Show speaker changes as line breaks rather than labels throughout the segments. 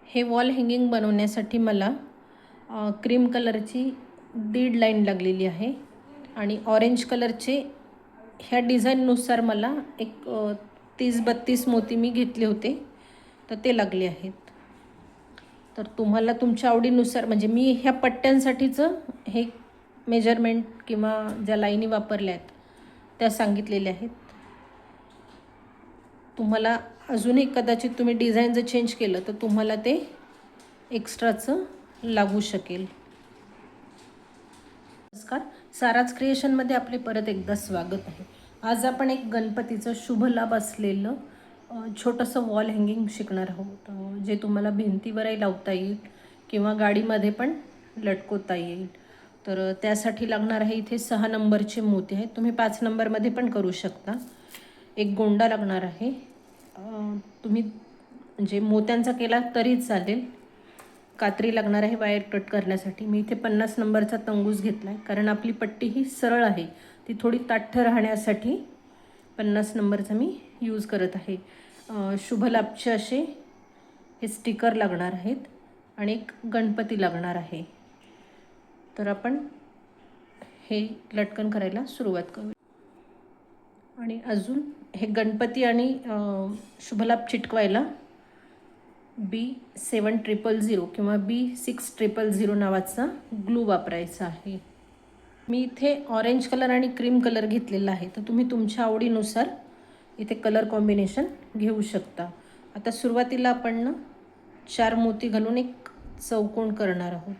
हे wall hanging बनवण्यासाठी मला क्रीम कलरची दीड लाईन लागलेली आहे आणि ऑरेंज कलरचे ह्या डिझाईननुसार मला एक 30-32 मोती मी घेतले होते, तर ते लागले आहेत. तर तुम्हाला तुमच्या आवडीनुसार, म्हणजे मी ह्या पट्ट्यांसाठीचं हे मेजरमेंट किंवा ज्या लाईनी वापरल्या आहेत त्या सांगितलेल्या आहेत. तुम्हाला अजूनही कदाचित तुम्ही डिझाईन जर चेंज केलं तर तुम्हाला ते एक्स्ट्राचं लागू शकेल. नमस्कार, साराच क्रिएशनमध्ये आपले परत एकदा स्वागत आहे. आज आपण एक गणपतीचं शुभ लाभ असलेलं छोटंसं वॉल हँगिंग शिकणार आहोत, जे तुम्हाला भिंतीवरही लावता येईल किंवा गाडीमध्ये पण लटकवता येईल. तर त्यासाठी लागणार आहे इथे 6 नंबरचे मोती आहेत. तुम्ही 5 नंबरमध्ये पण करू शकता. एक गोंडा लागणार आहे. तुम्ही म्हणजे मोत्यांचा केला तरी चालेल. कात्री लागणार आहे वायर कट करण्यासाठी. मी इथे 50 नंबरचा तंगूस घेतला आहे, कारण आपली पट्टी ही सरळ आहे, ती थोडी ताठ्ठ राहण्यासाठी 50 नंबरचा मी यूज करत आहे. शुभलाभचे असे हे स्टिकर लागणार आहेत आणि एक गणपती लागणार आहे. तर आपण हे लटकन करायला सुरुवात करू. आणि अजून हे गणपती आणि शुभलाभ चिटकवायला B7000 किंवा B6000 नावाचा ग्लू वापरायचा आहे. मी इथे ऑरेंज कलर आणि क्रीम कलर घेतलेला आहे, तर तुम्ही तुमच्या आवडीनुसार इथे कलर कॉम्बिनेशन घेऊ शकता. आता सुरुवातीला आपण 4 मोती घालून एक चौकोन करणार आहोत.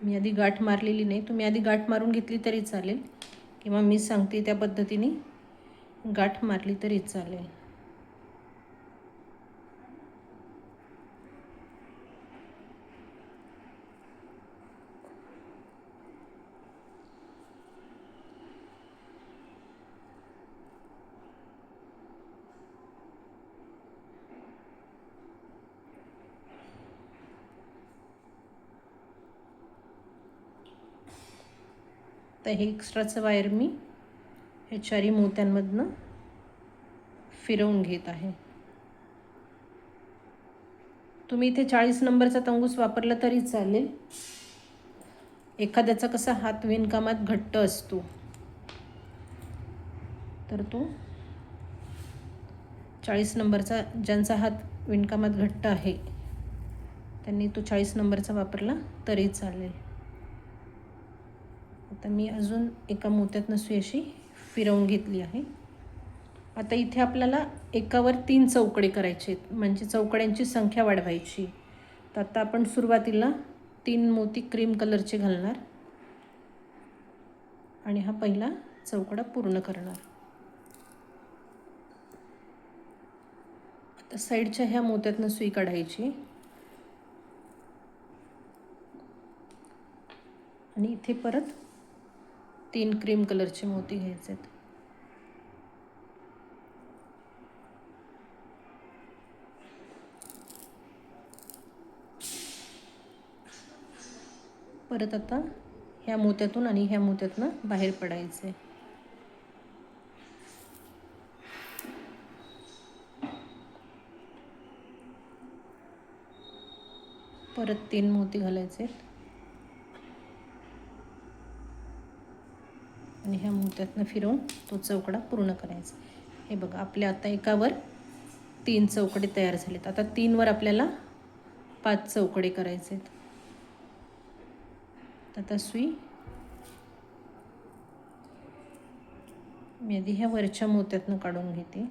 मी आधी गाठ मारलेली नाही, तुम्ही आधी गाठ मारून घेतली तरी चालेल किंवा मी सांगते त्या पद्धतीने गाठ मारली तरी चालेल. तर हे एक्स्ट्राचं वायर मी हे 4 मोत्यांमधनं फिरवून घेत आहे. तुम्ही इथे 40 नंबरचा तंगूस वापरला तरी चालेल. एखाद्याचा कसा हात विणकामात घट्ट असतो, तर तो 40 नंबरचा, ज्यांचा हात विणकामात घट्ट आहे त्यांनी तो 40 नंबरचा वापरला तरी चालेल. आता मी अजून एका मोत्यातनं सुई अशी फिरवून घेतली आहे. आता इथे आपल्याला एकावर 3 चौकडे करायचे आहेत, म्हणजे चौकड्यांची संख्या वाढवायची. तर आता आपण सुरुवातीला 3 मोती क्रीम कलरचे घालणार आणि हा पहिला चौकडा पूर्ण करणार. आता साईडच्या ह्या मोत्यातनं सुई काढायची आणि इथे परत 3 क्रीम कलरचे मोती घ्यायचे आहेत. परत आता ह्या मोत्यातून आणि ह्या मोत्यातनं बाहेर पडायचे. परत 3 मोती घालायचे आणि ह्या मोत्यातनं फिरवून तो चौकडा पूर्ण करायचा. हे बघा, आपल्या आता एकावर 3 चौकडे तयार झालेत. आता 3वर आपल्याला 5 चौकडे करायचे आहेत. आता सुई मी आधी ह्या वरच्या मोत्यातनं काढून घेते.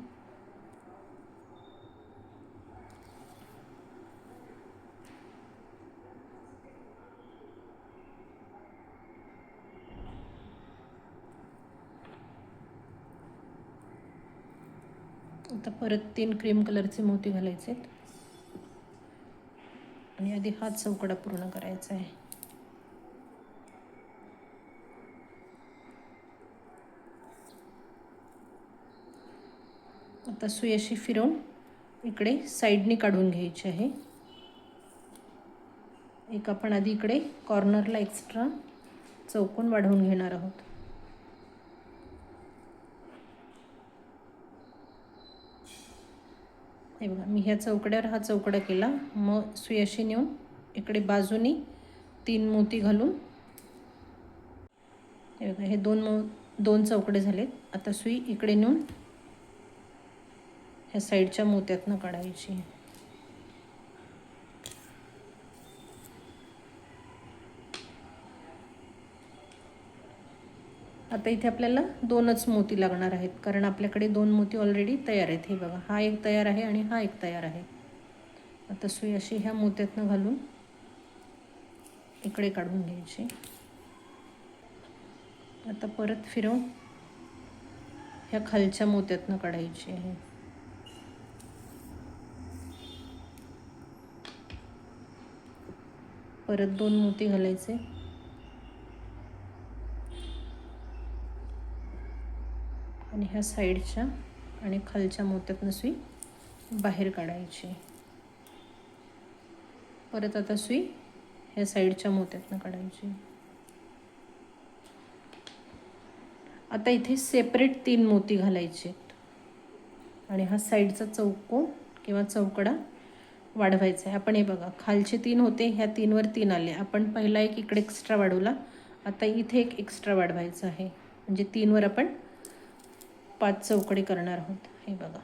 आता परत 3 क्रीम कलरचे मोती घालायचे आहेत आणि आधी हा चौकडा पूर्ण करायचा आहे. आता सुई अशी फिरवून इकडे साईडने काढून घ्यायची आहे. एक आपण आधी इकडे कॉर्नरला एक्स्ट्रा चौकोन वाढवून घेणार आहोत. हे बघा, मी ह्या चौकड्यावर हा चौकडा केला, मग सुई अशी नेऊन इकडे बाजूनी 3 मोती घालून, हे बघा, हे 2 चौकडे झालेत. आता सुई इकडे नेऊन ह्या साईडच्या मोत्यातनं काढायची. आता इथे आपल्याला 2च मोती लागणार आहेत, कारण आपल्याकडे 2 मोती ऑलरेडी तयार आहेत. हे बघा, हा एक तयार आहे आणि हा एक तयार आहे. आता सुई अशी ह्या मोत्यातनं घालून इकडे काढून घ्यायची. आता परत फिरवून ह्या खालच्या मोत्यातनं काढायची आहे. परत 2 मोती घालायचे आणि ह्या साईडच्या आणि खालच्या मोत्यातनं सुई बाहेर काढायची. परत आता सुई ह्या साईडच्या मोत्यातनं काढायची. आता इथे सेपरेट 3 मोती घालायचे आणि हा साईडचा चौकोन किंवा चौकडा वाढवायचा आहे. आपण हे बघा, खालचे 3 होते, ह्या 3वर 3 आले. आपण पहिला एक इकडे एक्स्ट्रा वाढवला, आता इथे एक एक्स्ट्रा वाढवायचा आहे. म्हणजे 3वर आपण 5 चौकडे करणार आहोत. हे बघा,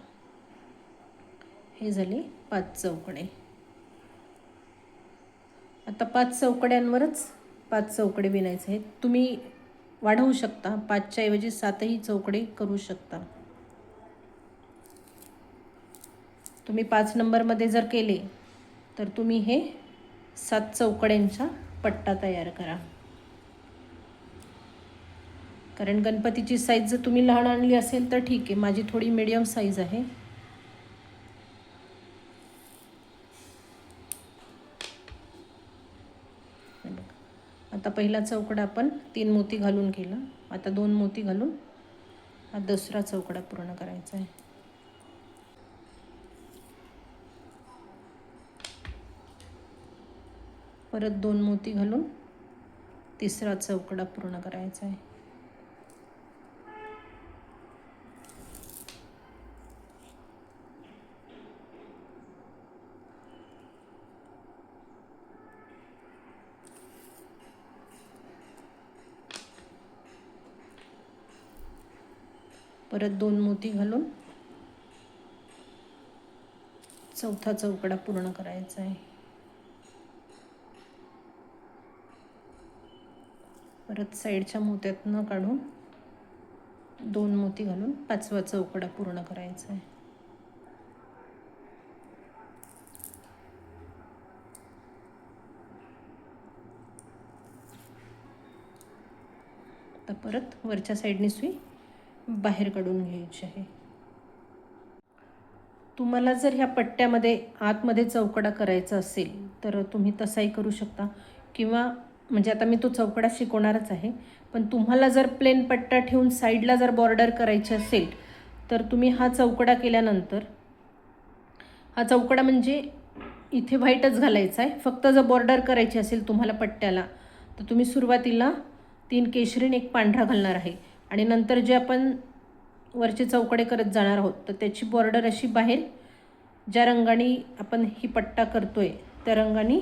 हे झाले 5 चौकडे. आता 5 चौकड्यांवरच 5 चौकडे विणायचे आहेत. तुम्ही वाढवू शकता, 5च्या ऐवजी 7ही चौकडे करू शकता. तुम्ही 5 नंबरमध्ये जर केले तर तुम्ही हे 7 चौकड्यांचा पट्टा तयार करा. कारण गणपतीची साईज जर तुम्ही लहान आणली असेल तर ठीक आहे, माझी थोडी मीडियम साईज आहे. आता पहिला चौकडा आपण 3 मोती घालून केला. आता 2 मोती घालून हा दुसरा चौकडा पूर्ण करायचा आहे. परत 2 मोती घालून तिसरा चौकडा पूर्ण करायचा आहे. परत 2 मोती घालून चौथा चौकडा पूर्ण करायचा आहे. परत साईडच्या मोत्यातनं काढून 2 मोती घालून 5वा चौकडा पूर्ण करायचा आहे. आता परत वरच्या साईडने सुई बाहेर काढून घ्यायची आहे. तुम्हाला जर ह्या पट्ट्यामध्ये आतमध्ये चौकडा करायचा असेल तर तुम्ही तसाही करू शकता, किंवा म्हणजे आता मी तो चौकडा शिकवणारच आहे, पण तुम्हाला जर प्लेन पट्टा ठेवून साईडला जर बॉर्डर करायची असेल तर तुम्ही हा चौकडा केल्यानंतर, हा चौकडा म्हणजे इथे व्हाईटच घालायचा आहे. फक्त जर बॉर्डर करायची असेल तुम्हाला पट्ट्याला तर तुम्ही सुरुवातीला 3 केशरी आणि 1 पांढरा घालणार आहे, आणि नंतर जे आपण वरचे चौकडे करत जाणार आहोत तर त्याची बॉर्डर अशी बाहेर, ज्या रंगाने आपण ही पट्टा करतोय त्या रंगाने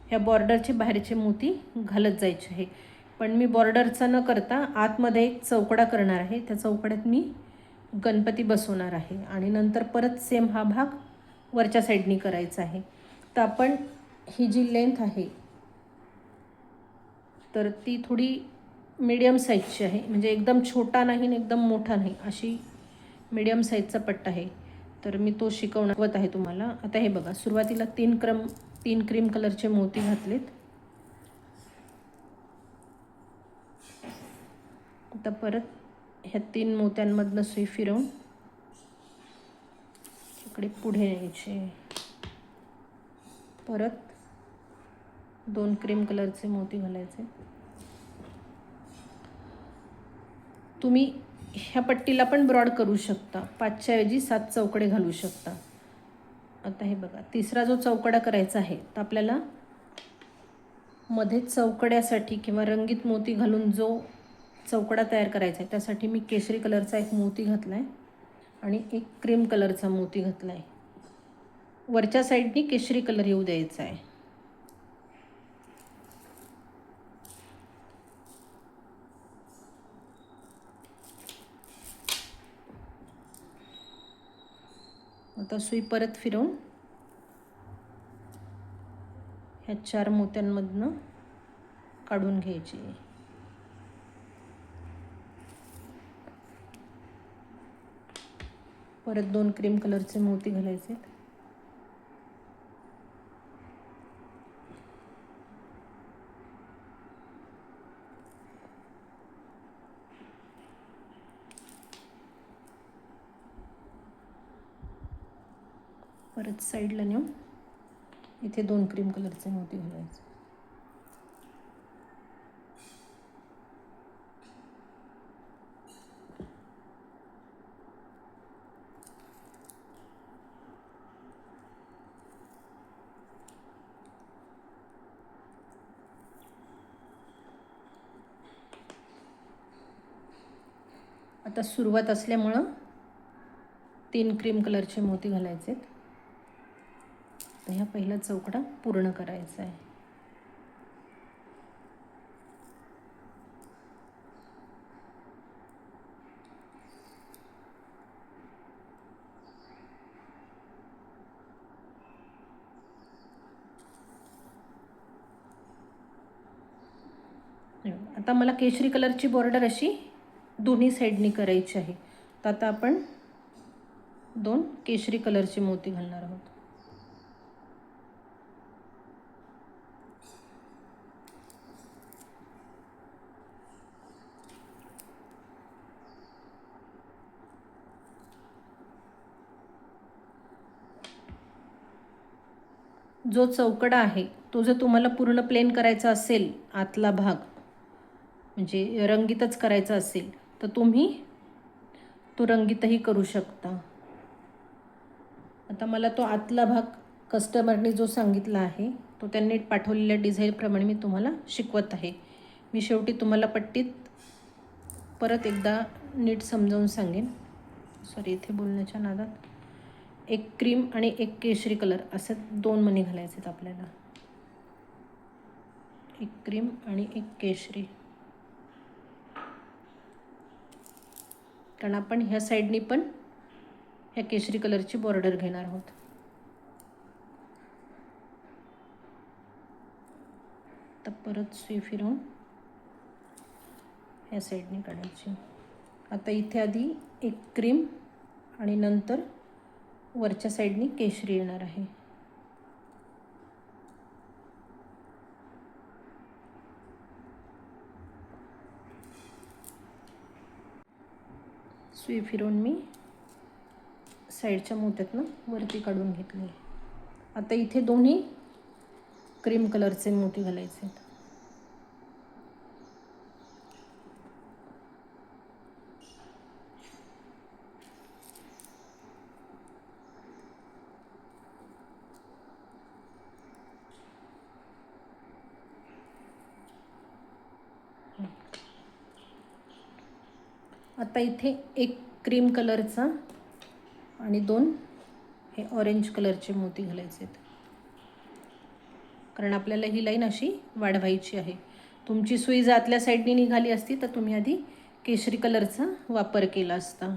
ह्या बॉर्डरचे बाहेरचे मोती घालत जायचे आहे. पण मी बॉर्डरचा न करता आतमध्ये एक चौकडा करणार आहे. त्या चौकड्यात मी गणपती बसवणार आहे आणि नंतर परत सेम हा भाग वरच्या साईडनी करायचा आहे. तर आपण ही जी लेंथ आहे तर ती थोडी मीडियम साईजची आहे, म्हणजे एकदम छोटा नाही आणि एकदम मोठा नाही, अशी मीडियम साईजचा पट्टा आहे. तर मी तो शिकवत आहे तुम्हाला. आता हे बघा, सुरुवातीला 3 क्रीम कलरचे मोती घातलेत. आता परत ह्या 3 मोत्यांमधनं सुई फिरवून इकडे पुढे न्यायचे. परत 2 क्रीम कलरचे मोती घालायचे. तुम्ही ह्या पट्टीला पण ब्रॉड करू शकता, 5च्या ऐवजी 7 चौकडे घालू शकता. आता हे बघा, तिसरा जो चौकडा करायचा आहे तर आपल्याला मध्ये चौकड्यासाठी किंवा रंगीत मोती घालून जो चौकडा तयार करायचा आहे त्यासाठी मी केशरी कलरचा एक मोती घातला आहे आणि एक क्रीम कलरचा मोती घातला आहे. वरच्या साईडनी केशरी कलर येऊ द्यायचा आहे. आता सुई परत फिरवून ह्या 4 मोत्यांमधनं काढून घ्यायची. परत 2 क्रीम कलरचे मोती घालायचे. परत साईडला नेऊन इथे 2 क्रीम कलरचे मोती घालायचे. आता सुरुवात असल्यामुळं 3 क्रीम कलरचे मोती घालायचे. तर ह्या पहिला चौकडा पूर्ण करायचा आहे. आता मला केशरी कलरची बॉर्डर अशी दोन्ही साईडनी करायची आहे. तर आता आपण 2 केशरी कलरचे मोती घालणार आहोत. जो चौकडा आहे तो जर तुम्हाला पूर्ण प्लेन करायचा असेल, आतला भाग म्हणजे रंगीतच करायचा असेल तर तुम्ही तो रंगीतही करू शकता. आता मला तो आतला भाग कस्टमरने जो सांगितला आहे तो त्यांनी पाठवलेल्या डिझाईनप्रमाणे मी तुम्हाला शिकवत आहे. मी शेवटी तुम्हाला पट्टीत परत एकदा नीट समजावून सांगेन. सॉरी, इथे बोलण्याच्या नादात 1 क्रीम आणि 1 केशरी कलर असं 2 मणी घालायचे आहेत आपल्याला. 1 क्रीम आणि 1 केशरी, कारण आपण ह्या साईडनी पण ह्या केशरी कलरची बॉर्डर घेणार आहोत. तर परत सुई फिरवून ह्या साईडने काढायची. आता इथे आधी 1 क्रीम आणि नंतर वरच्या साईडनी केशरी येणार आहे. सुई फिरवून मी साईडच्या मोत्यातनं वरती काढून घेतले. आता इथे दोन्ही क्रीम कलरचे मोती घालायचे आहेत. आता इथे 1 क्रीम कलरचा आणि 2 हे ऑरेंज कलरचे मोती घालायचे आहेत, कारण आपल्याला ही लाईन अशी वाढवायची आहे. तुमची सुई जर आतल्या साईडनी निघाली असती तर तुम्ही आधी केशरी कलरचा वापर केला असता.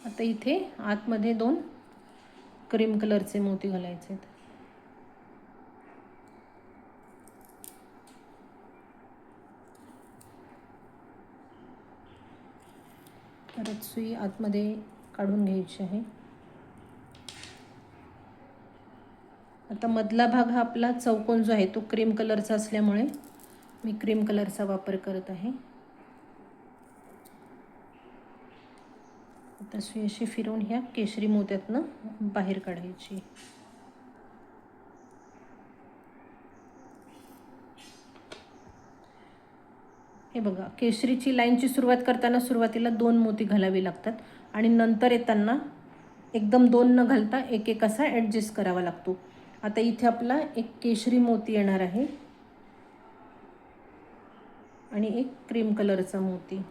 आता इथे आतमध्ये 2 क्रीम कलरचे मोती घालायचे आहेत. परत सुई आतमध्ये काढून घ्यायची आहे. आता मधला भाग हा आपला चौकोन जो आहे तो क्रीम कलरचा असल्यामुळे मी क्रीम कलरचा वापर करत आहे. आता सुई अशी फिरवून ह्या केशरी मोत्यातनं बाहेर काढायची. हे बघा, केशरीची लाईनची सुरुवात करताना सुरुवातीला 2 मोती घालावे लागतात आणि नंतर येताना एकदम 2 न घालता एक एक असा ॲडजस्ट करावा लागतो. आता इथे आपला एक केशरी मोती येणार आहे आणि एक क्रीम कलरचा मोती.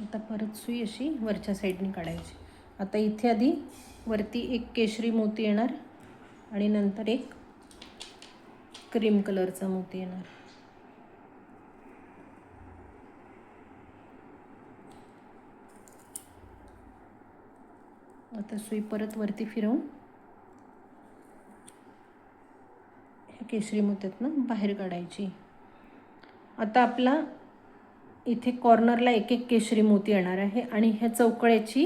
आता परत सुई अशी वरच्या साईडने काढायची. आता इथे आधी वरती एक केशरी मोती येणार आणि नंतर एक क्रीम कलरचा मोती येणार. आता सुई परत वरती फिरवून ह्या केशरी मोत्यातनं बाहेर काढायची. आता आपला इथे कॉर्नरला एक एक केशरी मोती येणार आहे आणि ह्या चौकळ्याची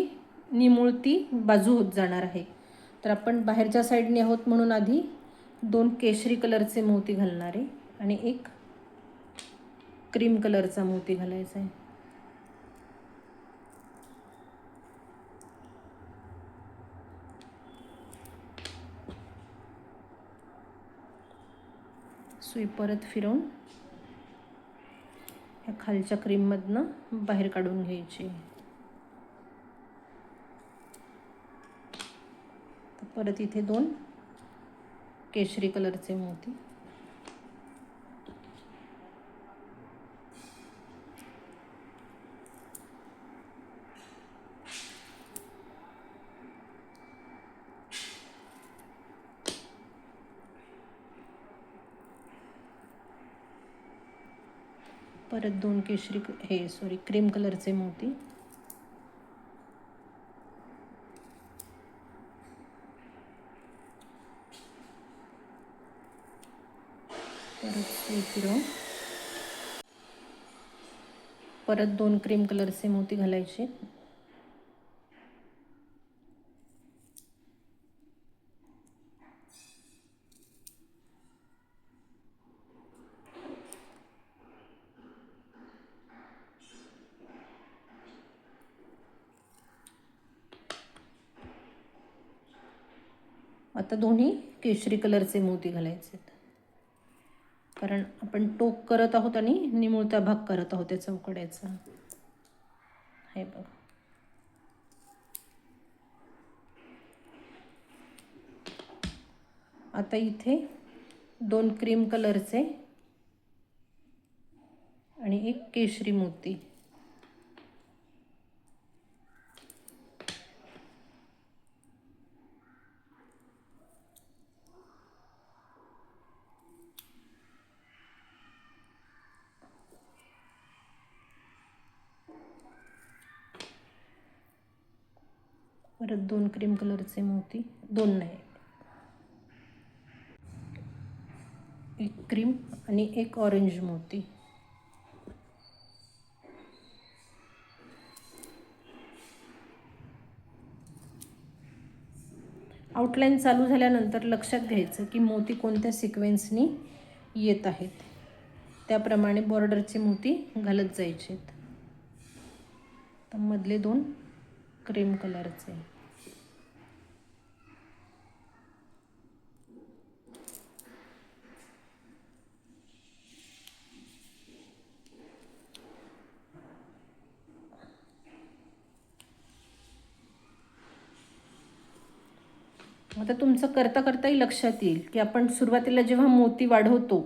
निमुळती बाजू होत जाणार आहे. तर आपण बाहेरच्या साईडने आहोत म्हणून आधी 2 केशरी कलरचे मोती घालणार आहे आणि एक क्रीम कलरचा मोती घालायचा आहे. सुई परत फिरवून ह्या खालच्या क्रीममधनं बाहेर काढून घ्यायची. परत इथे 2 केशरी कलरचे मोती. परत 2 क्रीम कलरचे मोती. परत सुई फिरवून परत 2 क्रीम कलरचे मोती घालायचे. आता दोन्ही केशरी कलरचे मोती घालायचे, कारण आपण टोक करत आहोत आणि निमुळता भाग करत आहोत त्या चौकड्याचा. हे बघा. आता इथे 2 क्रीम कलरचे आणि एक केशरी मोती. परत 2 क्रीम कलरचे मोती, 2 नाही, एक क्रीम आणि एक ऑरेंज मोती. आउटलाईन चालू झाल्यानंतर लक्षात घ्यायचं की मोती कोणत्या सिक्वेन्सनी येत आहेत, त्याप्रमाणे बॉर्डरचे मोती घालत जायचे. तर मधले 2 क्रीम कलरचे. आता तुमचं करता करताही लक्षात येईल की आपण सुरुवातीला जेव्हा मोती वाढवतो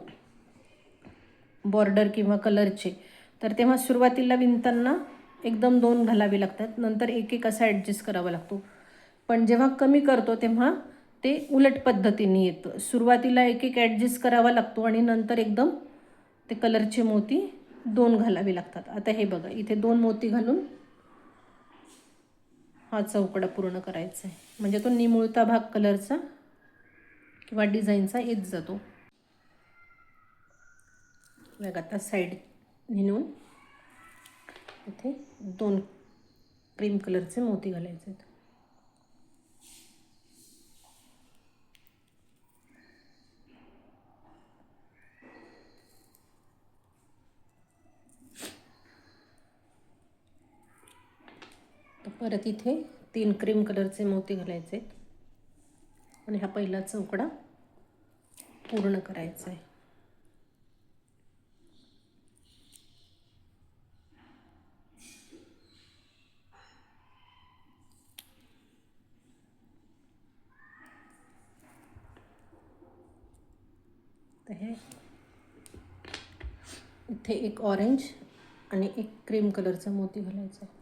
बॉर्डर किंवा कलरचे, तर तेव्हा सुरुवातीला विणताना एकदम 2 घालावे लागतात, नंतर एक एक असा ॲडजस्ट करावा लागतो. पण जेव्हा कमी करतो तेव्हा ते उलट पद्धतीने येतं. सुरुवातीला एक एक ॲडजस्ट करावा लागतो आणि नंतर एकदम ते कलरचे मोती 2 घालावे लागतात. आता हे बघा, इथे 2 मोती घालून हा चौकडा पूर्ण करायचा आहे, म्हणजे तो निमुळता भाग कलरचा किंवा डिझाईनचा येत जातो. बघा, आता साईड नेऊन इथे 2 क्रीम कलरचे मोती घालायचे आहेत. परत इथे 3 क्रीम कलरचे मोती घालायचे आणि हा पहिला चौकडा पूर्ण करायचा आहे. तर हे इथे एक ऑरेंज आणि एक क्रीम कलरचा मोती घालायचा आहे.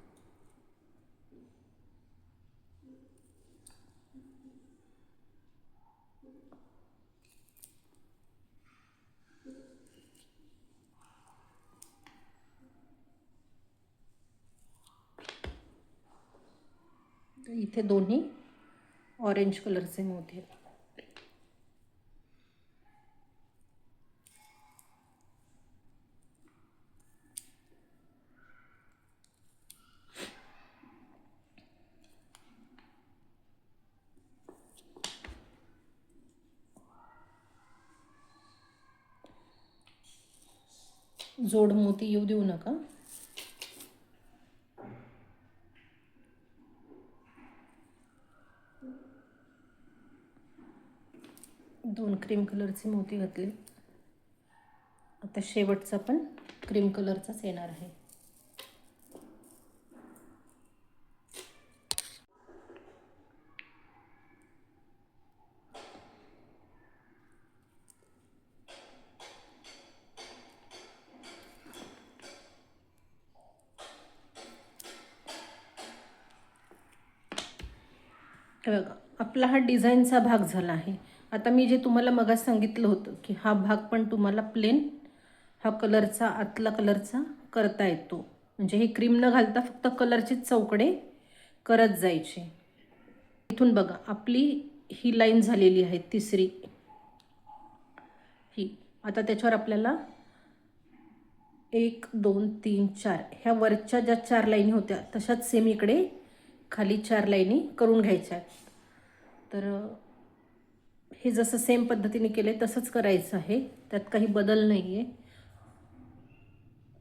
तर इथे दोन्ही ऑरेंज कलरचे मोती आहेत. जोड मोती येऊ देऊ नका. दोन क्रीम कलरचे मोती घातले. आता शेवटचा पण क्रीम कलरचाच येणार आहे. बघा, आपला हा डिझाईनचा भाग झाला आहे. आता मी जे तुम्हाला मगाच सांगितलं होतं की हा भाग पण तुम्हाला प्लेन हा कलरचा आतला कलरचा करता येतो. म्हणजे हे क्रीम न घालता फक्त कलरचे चौकडे करत जायचे. इथून बघा आपली ही लाईन झालेली आहे तिसरी ही. आता त्याच्यावर आपल्याला 1 2 3 4 ह्या वरच्या ज्या 4 लाईनी होत्या तशाच सेम इकडे खाली 4 लाईनी करून घ्यायच्या आहेत. तर हे जसं सेम पद्धतीने केले तसंच करायचं आहे, त्यात काही बदल नाही आहे.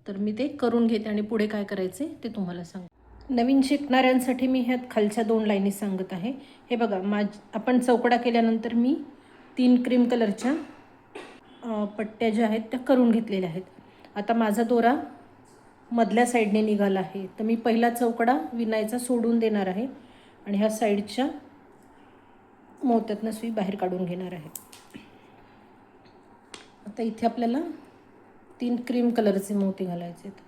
तर मी ते करून घेते आणि पुढे काय करायचे ते तुम्हाला सांगते. नवीन शिकणाऱ्यांसाठी मी ह्यात खालच्या 2 लाईनी सांगत आहे. हे बघा, आपण चौकडा केल्यानंतर मी 3 क्रीम कलरच्या पट्ट्या ज्या आहेत त्या करून घेतलेल्या आहेत. आता माझा दोरा मधल्या साईडने निघाला आहे, तर मी पहिला चौकडा विणायचा सोडून देणार आहे आणि ह्या साईडच्या मोत्यातनं सुई बाहेर काढून घेणार आहे. आता इथे आपल्याला 3 क्रीम कलरचे मोती घालायचे आहेत.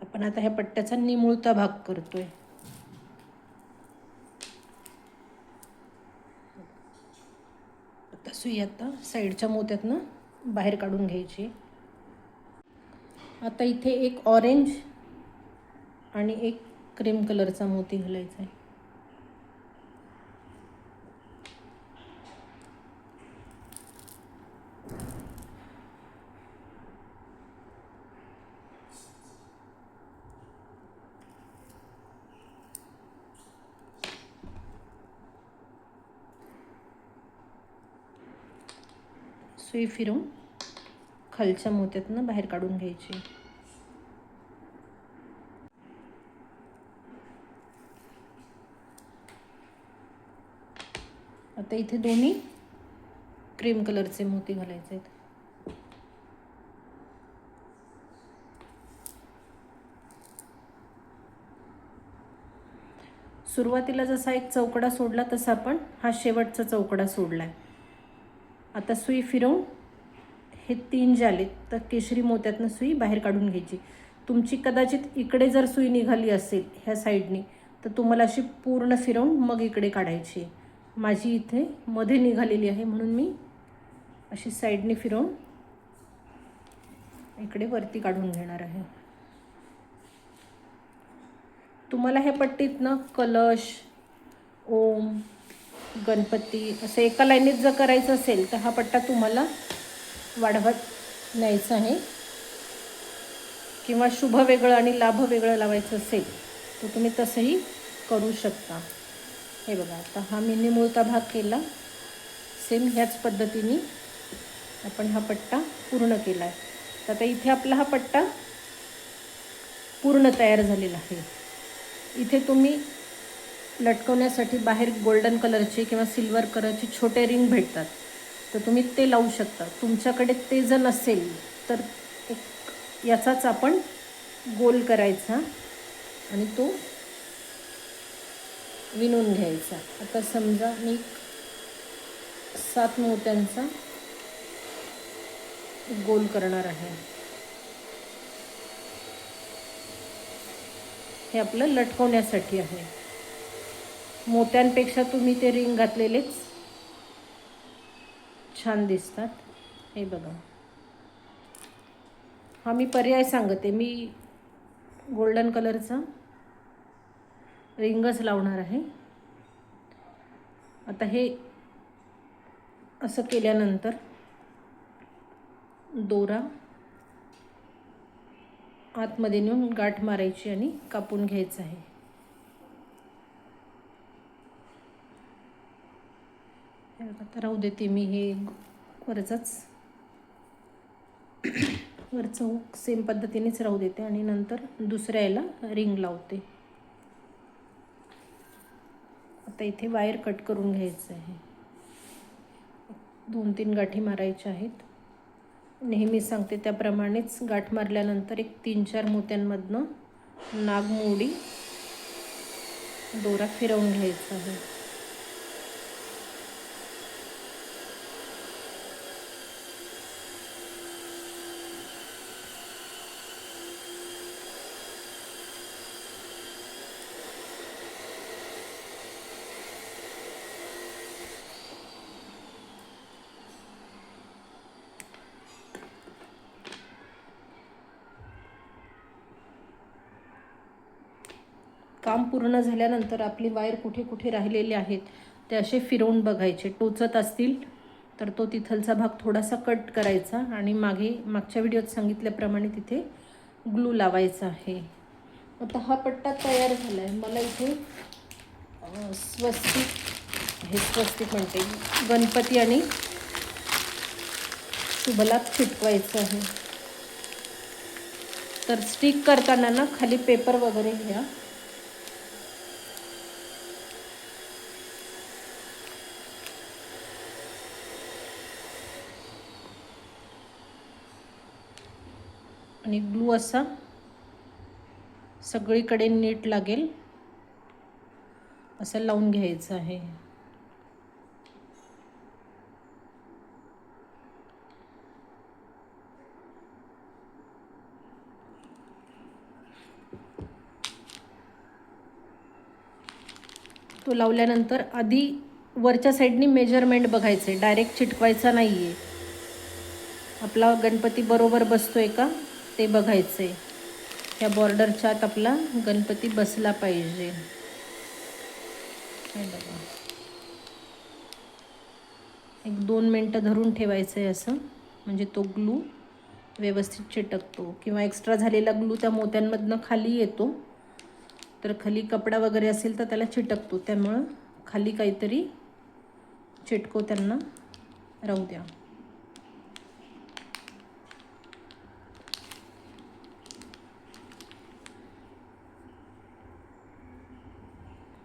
आपण आता ह्या पट्ट्याचा निमुळता भाग करतोय. आता सुई आता साईडच्या मोत्यातनं बाहेर काढून घ्यायची. आता इथे एक ऑरेंज आणि एक क्रीम कलरचा मोती घालायचा आहे. सुई फिरवून खालच्या मोत्यातनं बाहेर काढून घ्यायची. आता इथे दोन्ही क्रीम कलरचे मोती घालायचे आहेत. सुरुवातीला जसा एक चौकडा सोडला तसा आपण हा शेवटचा चौकडा सोडलाय. आता सुई फिरवून हे 3 जे आले तर केशरी मोत्यातनं सुई बाहेर काढून घ्यायची. तुमची कदाचित इकडे जर सुई निघाली असेल ह्या साईडने तर तुम्हाला अशी पूर्ण फिरवून मग इकडे काढायची. माझी इथे मध्ये निघालेली आहे म्हणून मी अशी साईडने फिरवून इकडे वरती काढून घेणार आहे. तुम्हाला ह्या पट्टीतनं कलश, ओम, गणपती असं एका लाईनीत जर करायचं असेल तर हा पट्टा तुम्हाला वाढवत न्यायचा आहे. किंवा शुभ वेगळं आणि लाभ वेगळं लावायचं असेल तर तुम्ही तसंही करू शकता. हे बघा, आता हा मी निमुळता भाग केला. सेम ह्याच पद्धतीने आपण हा पट्टा पूर्ण केला आहे. तर आता इथे आपला हा पट्टा पूर्ण तयार झालेला आहे. इथे तुम्ही लटकवण्यासाठी बाहेर गोल्डन कलरचे किंवा सिल्वर कलरचे छोटे रिंग भेटतात, तर तुम्ही ते लावू शकता. तुमच्याकडे ते जर नसेल तर एक याचाच आपण गोल करायचा आणि तो विणून घ्यायचा. आता समजा मी 7 मोत्यांचा गोल करणार आहे. हे आपलं लटकवण्यासाठी आहे. मोत्यांपेक्षा तुम्ही ते रिंग घातलेलेच छान दिसतात. हे बघा, हा मी पर्याय सांगते. मी गोल्डन कलरचा रिंगच लावणार आहे. आता हे असं केल्यानंतर दोरा आतमध्ये नेऊन गाठ मारायची आणि कापून घ्यायचं आहे. आता राहू देते मी हे वरचं हुक सेम पद्धतीनेच राहू देते आणि नंतर दुसऱ्या याला रिंग लावते. आता इथे वायर कट करून घ्यायचं आहे. 2-3 गाठी मारायच्या आहेत. नेहमी सांगते त्याप्रमाणेच गाठ मारल्यानंतर एक 3-4 मोत्यांमधनं नागमोडी दोरा फिरवून घ्यायचा आहे. काम पूर्ण झाल्यानंतर आपली वायर कुठे कुठे राहिलेले आहेत ते असे फिरवून बघायचे. टोचत असतील तर तो तिथलचा भाग थोडासा कट करायचा आणि मागच्या व्हिडिओत सांगितल्याप्रमाणे तिथे ग्लू लावायचा आहे. आता हा पट्टा तयार झाला आहे. मला इथे स्वस्तिक म्हणते, गणपती आणि शुभलाभ चिटकवायचं आहे. तर स्टिक करताना ना खाली पेपर वगैरे घ्या. आणि ग्लू असा सगळीकडे नीट लागेल असं लावून घ्यायचं आहे. तो लावल्यानंतर आधी वरच्या साईडनी मेजरमेंट बघायचं, डायरेक्ट चिटकवायचा नाही आहे. आपला गणपती बरोबर बसतोय का ते बघायचे. ह्या बॉर्डरच्या आत आपला गणपती बसला पाहिजे. हे बघा, 1-2 मिनटं धरून ठेवायचं आहे असं, म्हणजे तो ग्लू व्यवस्थित चिटकतो. किंवा एक्स्ट्रा झालेला ग्लू त्या मोत्यांमधनं खाली येतो, तर खाली कपडा वगैरे असेल तर त्याला चिटकतो. त्यामुळं खाली काहीतरी चिटको त्यांना राहू द्या.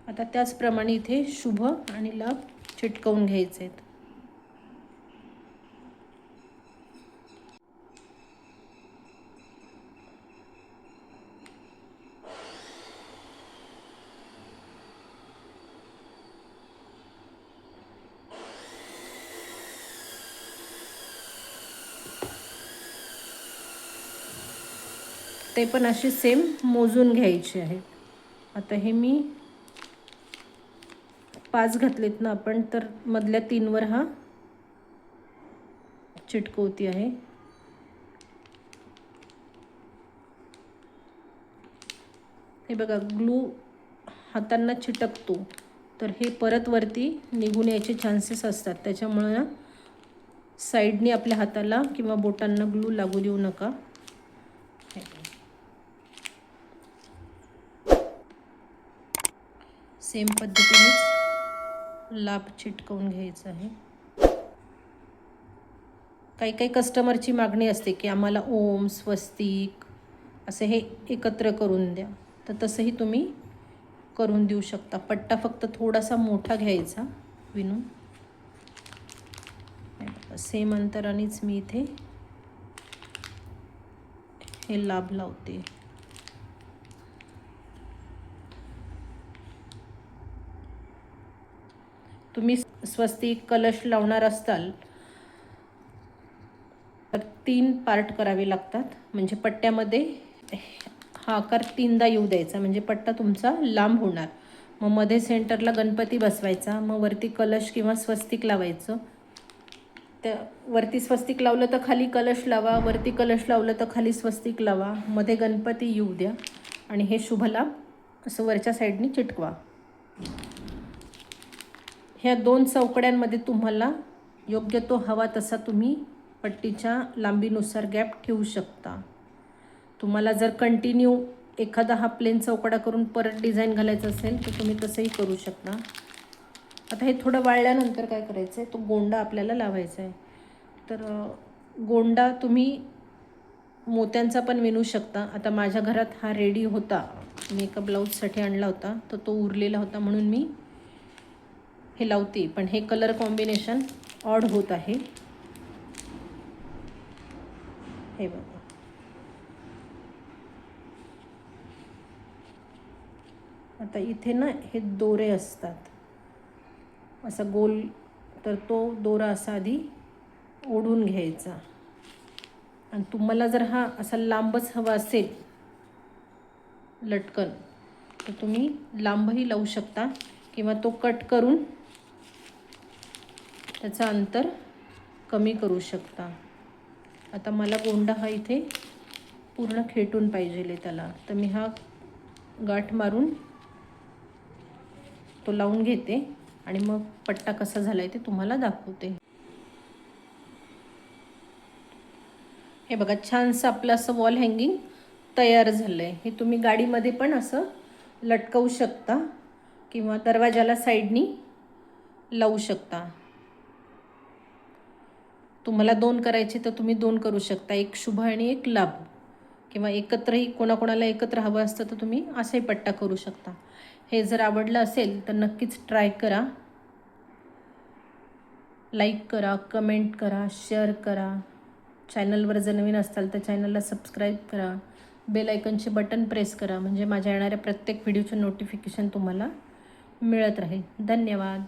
आता त्याचप्रमाणे इथे शुभ आणि लाभ चिटकवून घ्यायचे आहेत. ते पण असे सेम मोजून घ्यायचे आहेत. आता हे मी 5 घातलेत ना आपण, तर मधल्या 3वर हा चिटकवती आहे. हे बघा, ग्लू हातांना चिटकतो तर हे परत वरती निघून यायचे चान्सेस असतात. त्याच्यामुळे ना साईडनी आपल्या हाताला किंवा बोटांना ग्लू लागू देऊ नका. सेम पद्धतीनेच लाभ चिटकवून घ्यायचं आहे. काही कस्टमरची मागणी असते की आम्हाला ओम, स्वस्तिक असे हे एकत्र करून द्या. तर तसंही तुम्ही करून देऊ शकता. पट्टा फक्त थोडासा मोठा घ्यायचा विणून. सेम अंतरानेच मी इथे हे लाभ लावते. तुम्ही स्वस्तिक कलश लावणार असताल तर 3 पार्ट करावे लागतात. म्हणजे पट्ट्यामध्ये हा आकार 3दा येऊ द्यायचा, म्हणजे पट्टा तुमचा लांब होणार. मग मध्ये सेंटरला गणपती बसवायचा, मग वरती कलश किंवा स्वस्तिक लावायचं. त्या वरती स्वस्तिक लावलं तर खाली कलश लावा, वरती कलश लावलं तर खाली स्वस्तिक लावा. मध्ये गणपती येऊ द्या आणि हे शुभलाभ असं वरच्या साईडनी चिटकवा. ह्या 2 चौकड्यांमध्ये तुम्हाला योग्य तो हवा तसा तुम्ही पट्टीच्या लांबीनुसार गॅप ठेवू शकता. तुम्हाला जर कंटिन्यू एखादा हा प्लेन चौकडा करून परत डिझाईन घालायचं असेल तर तुम्ही तसंही करू शकता. आता हे थोडं वाळल्यानंतर काय करायचं आहे, तो गोंडा आपल्याला लावायचा आहे. तर गोंडा तुम्ही मोत्यांचा पण विणू शकता. आता माझ्या घरात हा रेडी होता, मी एका ब्लाऊजसाठी आणला होता, तर तो उरलेला होता म्हणून मी हे लावते. पण हे कलर कॉम्बिनेशन ऑड होत आहे. हे बघा, आता इथे ना हे दोरे असतात असा गोल, तर तो दोरा असा आधी ओढून घ्यायचा. आणि तुम्हाला जर हा असा लांबच हवा असेल लटकन तर तुम्ही लांबही लावू शकता किंवा तो कट करून त्याचं अंतर कमी करू शकता. आता मला गोंडा हा इथे पूर्ण खेटून पाहिजे त्याला, तर मी हा गाठ मारून तो लावून घेते आणि मग पट्टा कसा झाला आहे ते तुम्हाला दाखवते. हे बघा, छानसं आपलं असं वॉल हँगिंग तयार झालं आहे. हे तुम्ही गाडीमध्ये पण असं लटकवू शकता किंवा दरवाजाला साईडनी लावू शकता. तुम्हाला 2 करायचे तर तुम्ही 2 करू शकता, एक शुभ आणि एक लाभ. किंवा एकत्रही कोणाकोणाला एकत्र हवं असतं तर तुम्ही असाही पट्टा करू शकता. हे जर आवडलं असेल तर नक्कीच ट्राय करा. लाईक करा, कमेंट करा, शेअर करा. चॅनलवर जर नवीन असाल तर चॅनलला सबस्क्राईब करा. बेल आयकनचे बटन प्रेस करा, म्हणजे माझ्या येणाऱ्या प्रत्येक व्हिडिओचं नोटिफिकेशन तुम्हाला मिळत राहील. धन्यवाद.